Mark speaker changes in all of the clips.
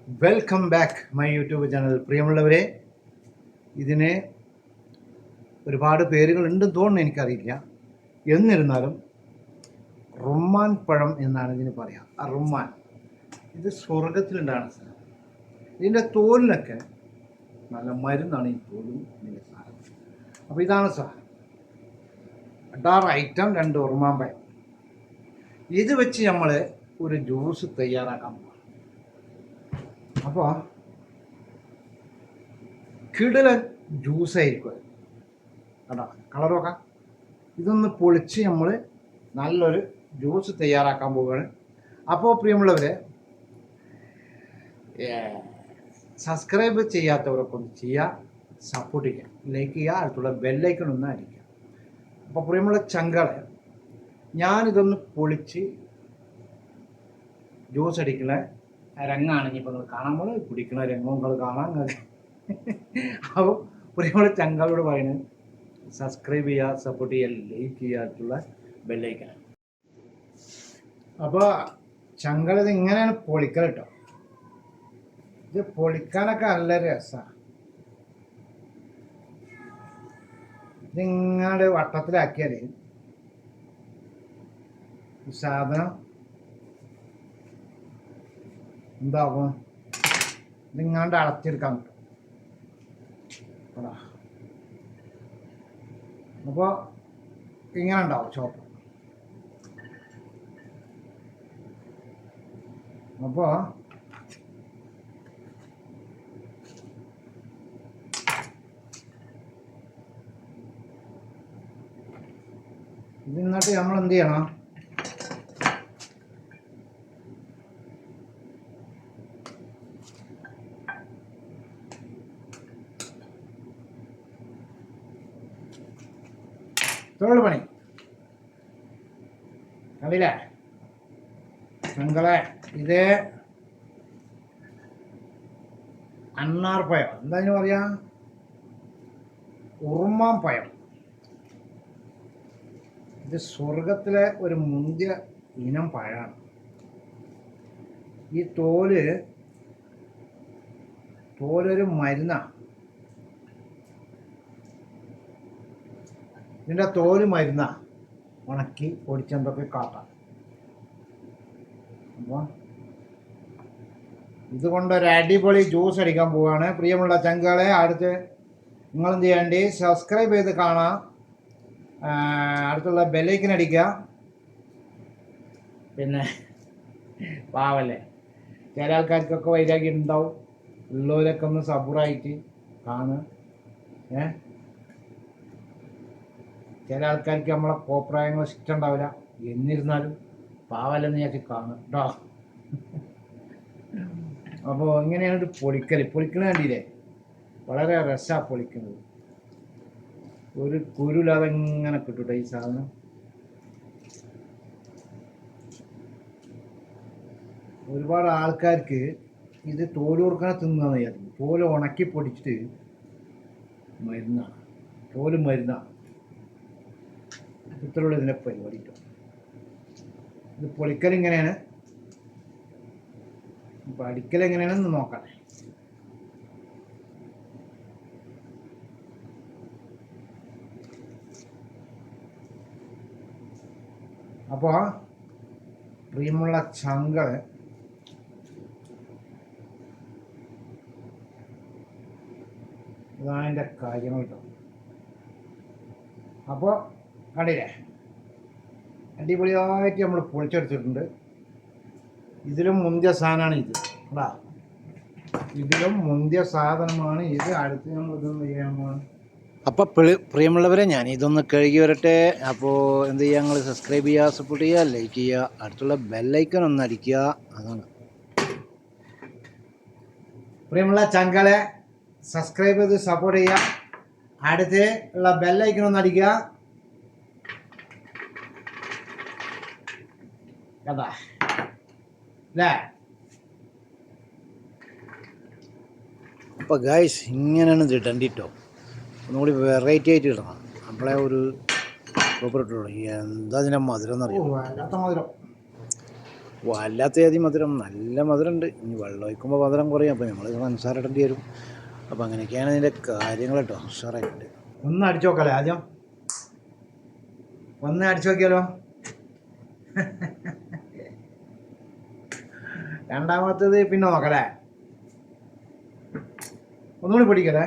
Speaker 1: Welcome back my YouTube channel. പ്രിയമുള്ളവരെ, ഇതിന് ഒരുപാട് പേരുകളുണ്ടെന്ന് തോന്നുന്നു, എനിക്കറിയില്ല. എന്നിരുന്നാലും റുമ്മാൻ പഴം എന്നാണ് ഇതിന് പറയുക. ആ റുമ്മാൻ ഇത് സ്വർഗത്തിലുണ്ടാണ് സാധനം. ഇതിൻ്റെ തോലിനൊക്കെ നല്ല മരുന്നാണ്. ഈ തോലും ഇതിൻ്റെ സാധനം. അപ്പോൾ ഇതാണ് സാധനം. അടാറ് ഐറ്റം 2 ഉറുമാൻ പഴം. ഇത് വെച്ച് നമ്മൾ ഒരു ജ്യൂസ് തയ്യാറാക്കാൻ പോകും. അപ്പോൾ കിടിലൻ ജ്യൂസായിരിക്കും അത്. കേട്ടോ, കളർ നോക്കാം. ഇതൊന്ന് പൊളിച്ച് നമ്മൾ നല്ലൊരു ജ്യൂസ് തയ്യാറാക്കാൻ പോവുകയാണ്. അപ്പോൾ പ്രിയമുള്ളവരെ, സബ്സ്ക്രൈബ് ചെയ്യാത്തവരൊക്കെ ഒന്ന് ചെയ്യുക, സപ്പോർട്ട് ചെയ്യുക, ലൈക്ക് ചെയ്യുക, അടുത്തുള്ള ബെല്ലൈക്കൺ ഒന്ന് അടിക്കുക. അപ്പോൾ പ്രിയമുള്ള ചങ്കളെ, ഞാനിതൊന്ന് പൊളിച്ച് ജ്യൂസ് അടിക്കുന്ന രംഗമാണ് ഇനിയിപ്പോൾ നിങ്ങൾ കാണാൻ പോലെ കുടിക്കുന്ന രംഗം നിങ്ങൾ കാണാൻ. അപ്പോൾ പ്രിയമുള്ള ചങ്കളോട് പറയുന്നത് സബ്സ്ക്രൈബ് ചെയ്യുക, സപ്പോർട്ട് ചെയ്യുക, ലൈക്ക് ചെയ്യാത്തുള്ള ബെല്ലൈക്കൺ. അപ്പോൾ ചങ്കളിത് ഇങ്ങനെയാണ് പൊളിക്കൽ കേട്ടോ. ഇത് പൊളിക്കാനൊക്കെ നല്ല രസമാണ്. ഇതിങ്ങാണ്ട് വട്ടത്തിലാക്കിയാൽ സാധനം എന്താകും, ഇതിങ്ങാണ്ട് അടച്ചെടുക്കാൻ പറ്റും. അപ്പോൾ ഇങ്ങനെ ഉണ്ടാവും ചോപ്പ്. അപ്പോൾ ഇതിന്നിട്ട് നമ്മൾ എന്ത് ചെയ്യണം, തൊഴിൽ പണി കണ്ടില്ലേ ചങ്കളെ. ഇത് അണ്ണാർ പഴം, എന്താ പറയാ, ഉറുമാൻ പഴം. ഇത് സ്വർഗത്തിലെ ഒരു മുന്തിയ ഇനം പഴമാണ്. ഈ തോലൊരു മരുന്നാണ്. ഇതിൻ്റെ തോല് മരുന്നാണ്, ഉണക്കി പൊടിച്ചെന്തൊക്കെ കാട്ടാം. അപ്പോൾ ഇതുകൊണ്ടൊരു അടിപൊളി ജ്യൂസ് അടിക്കാൻ പോവുകയാണ്. പ്രിയമുള്ള ചങ്കളെ, അടുത്ത് നിങ്ങളെന്ത് ചെയ്യേണ്ടി, സബ്സ്ക്രൈബ് ചെയ്ത് കാണാം, അടുത്തുള്ള ബെല്ലൈക്കൻ അടിക്കുക. പിന്നെ പാവല്ലേ, ചില ആൾക്കാർക്കൊക്കെ വൈരാഗ്യം ഉണ്ടാവും, ഉള്ളവരൊക്കെ ഒന്ന് സബൂറായിട്ട് കാണുക. ചില ആൾക്കാർക്ക് നമ്മളെ കോപ്രായങ്ങൾ ഇഷ്ടമുണ്ടാവില്ല. എന്നിരുന്നാലും പാവല്ലെന്ന് ഞാൻ കാണും കേട്ടോ. അപ്പോൾ ഇങ്ങനെയാണ് ഒരു പൊളിക്കണ കണ്ടില്ലേ, വളരെ രസമാണ് പൊളിക്കുന്നത്. ഒരു കുരുല്ലാതെ ഇങ്ങനെ കിട്ടൂട്ടെ ഈ സാധനം. ഒരുപാട് ആൾക്കാർക്ക് ഇത് തോലൂർക്കണ തിന്നാന്ന് വിചാരിക്കും. തോല് ഉണക്കി പൊടിച്ചിട്ട് മരുന്നാണ്, തോല് മരുന്നാണ്. ഇത്രയുള്ള ഇതിനെ പരിപാടി. ഇത് പൊളിക്കൽ ഇങ്ങനെയാണ്, ഇപ്പം അടിക്കൽ എങ്ങനെയാണെന്ന് നോക്കാം. അപ്പോൾ പ്രിയമുള്ള ചങ്കൾ, ഇതാണ് എൻ്റെ കാര്യങ്ങൾ കേട്ടോ. അപ്പോൾ കണ്ടില്ലേ, അടിപൊളിയായിട്ട് നമ്മൾ പൊളിച്ചെടുത്തിട്ടുണ്ട്. ഇതിലും മുന്തിയ സാധനമാണ് ഇത് കേട്ടോ, ഇതിലും മുന്തിയ സാധനമാണ് ഇത്. അടുത്ത് നമ്മൾ ഇതൊന്ന് ചെയ്യാൻ പോകണം. അപ്പോൾ പ്രിയമുള്ളവരെ, ഞാൻ ഇതൊന്ന് കഴുകി വരട്ടെ. അപ്പോൾ എന്ത് ചെയ്യുക, ഞങ്ങൾ സബ്സ്ക്രൈബ് ചെയ്യുക, സപ്പോർട്ട് ചെയ്യുക, ലൈക്ക് ചെയ്യുക, അടുത്തുള്ള ബെല്ലൈക്കൺ ഒന്ന് അടിക്കുക. അതാണ് പ്രിയമുള്ള ചങ്കളെ, സബ്സ്ക്രൈബ് ചെയ്ത് സപ്പോർട്ട് ചെയ്യുക, അടുത്ത് ഉള്ള ബെല്ലൈക്കൺ ഒന്ന് അടിക്കുക കേട്ടാ അല്ലേ. അപ്പോൾ ഗായ്സ്, ഇങ്ങനെയാണ് ഇത് ഇടണ്ടിട്ടോ. ഒന്നുകൂടി വെറൈറ്റി ആയിട്ട് ഇടണം. നമ്മളെ ഒരു എന്താ ഇതിൻ്റെ മധുരം എന്നറിയാം, വല്ലാത്ത മധുരം. വല്ലാത്ത മധുരം, നല്ല മധുരമുണ്ട്. ഇനി വെള്ളം ഒഴിക്കുമ്പോൾ മധുരം കുറയും. അപ്പോൾ നമ്മൾ പഞ്ചസാര ഇടേണ്ടി വരും. അപ്പോൾ അങ്ങനെയൊക്കെയാണ് ഇതിൻ്റെ കാര്യങ്ങൾ കേട്ടോ. ഉഷാറായിട്ടുണ്ട്. ഒന്ന് അടിച്ചു നോക്കാല്ലേ ആദ്യം? ഒന്ന് അടിച്ചു നോക്കിയാലോ? രണ്ടാമത്തേത് പിന്നെ നോക്കല്ലേ? ഒന്നുകൂടി പൊടിക്കല്ലേ?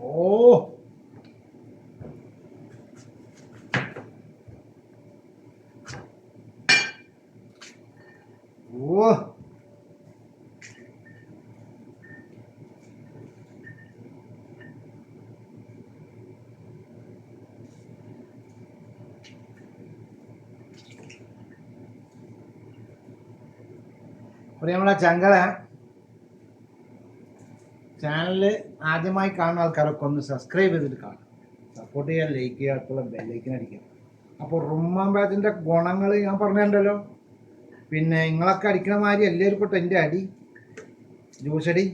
Speaker 1: ഓ ഓ നമ്മളെ ചാനൽ ആദ്യമായി കാണുന്ന ആൾക്കാരൊക്കെ ഒന്ന് സബ്സ്ക്രൈബ് ചെയ്തിട്ട് കാണാം, സപ്പോർട്ട് ചെയ്യുക, ലൈക്ക് ചെയ്യുക, അടുത്തുള്ള ബെല്ലൈക്കൻ അടിക്കുക. അപ്പോൾ റുമ്മാൻ പായത്തിൻ്റെ ഗുണങ്ങൾ ഞാൻ പറഞ്ഞിട്ടുണ്ടല്ലോ. പിന്നെ നിങ്ങളൊക്കെ അടിക്കണ മാതിരി എല്ലാവരും പെട്ട എൻ്റെ അടി ജ്യൂസടി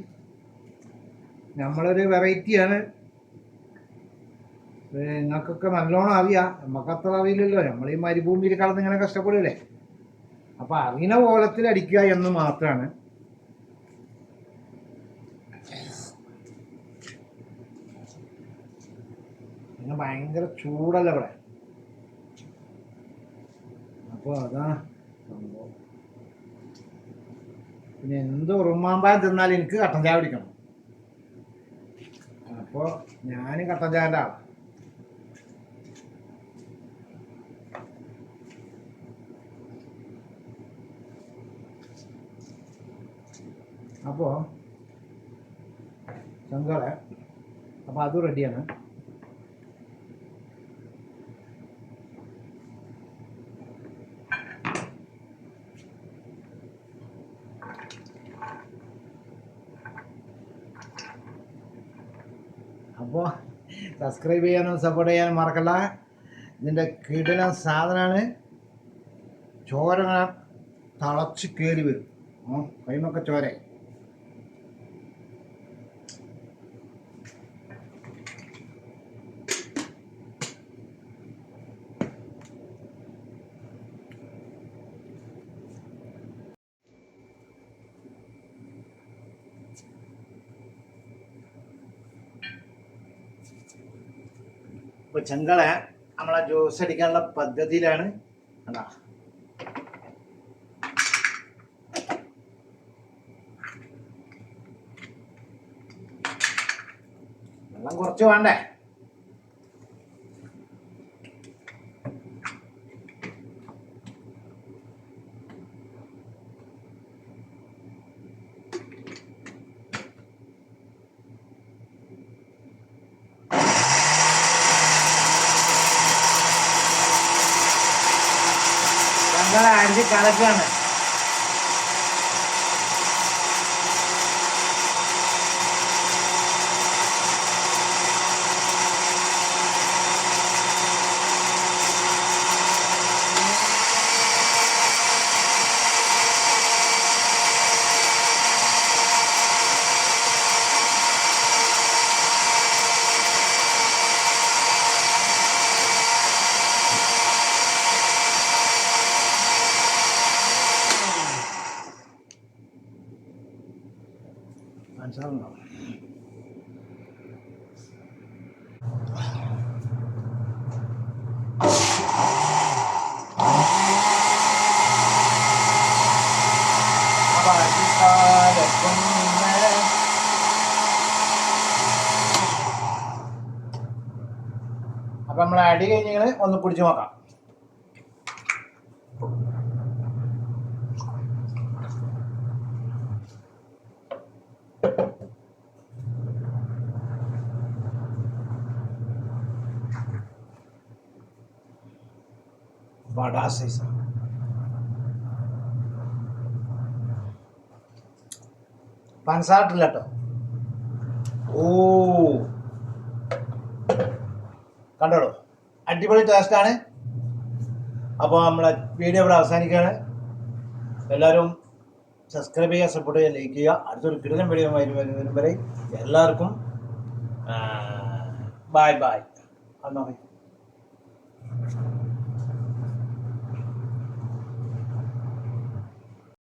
Speaker 1: നമ്മളൊരു വെറൈറ്റിയാണ്. നിങ്ങൾക്കൊക്കെ നല്ലോണം അറിയാം, നമുക്കത്ര അറിയില്ലല്ലോ. നമ്മൾ ഈ മരുഭൂമിയിൽ കളന്ന് ഇങ്ങനെ കഷ്ടപ്പെടില്ലേ. അപ്പോൾ അറിയുന്ന കോലത്തിൽ അടിക്കുക എന്ന് മാത്രമാണ്. പിന്നെ ഭയങ്കര ചൂടല്ല ഇവിടെ. അപ്പോൾ അതാണ് സംഭവം. പിന്നെ എന്ത് ഉറുമാമ്പായം തിന്നാലും എനിക്ക് കട്ടൻ ചായ കുടിക്കണം. അപ്പോൾ ഞാൻ കട്ടൻ ചായൻ്റെ ആളാണ്. അപ്പോൾ ചങ്കളെ അപ്പോൾ അതും റെഡിയാണ്. അപ്പോൾ സബ്സ്ക്രൈബ് ചെയ്യാനും സപ്പോർട്ട് ചെയ്യാനും മറക്കല്ല. ഇതിൻ്റെ കിടിലൻ സാധനമാണ്. ചോര തിളച്ച് കയറി വരും. കൈമൊക്കെ ചോര. ഇപ്പോൾ ചെങ്കളെ നമ്മളെ ജ്യൂസ് അടിക്കാനുള്ള പദ്ധതിയിലാണ്. അതാ വെള്ളം കുറച്ച് വേണ്ടേ? അരിച്ച് കലക്കാണ്. മനസ്സിലാവുണ്ടോ? അപ്പൊ നമ്മൾ അടി കഴിഞ്ഞ് ഒന്ന് പിടിച്ചു നോക്കാം. बड़ा सैसा പഞ്ചസാരട്ടില്ല കേട്ടോ. ഓ കണ്ടോളൂ, അടിപൊളി ടേസ്റ്റാണ്. അപ്പോൾ നമ്മളെ വീഡിയോ ഇവിടെ അവസാനിക്കുകയാണ്. എല്ലാവരും സബ്സ്ക്രൈബ് ചെയ്യുക, സപ്പോർട്ട് ചെയ്യുക, ലൈക്ക് ചെയ്യുക. അടുത്തൊരു കിടിലൻ വീഡിയോ വരും വരെ എല്ലാവർക്കും ബൈ ബൈ.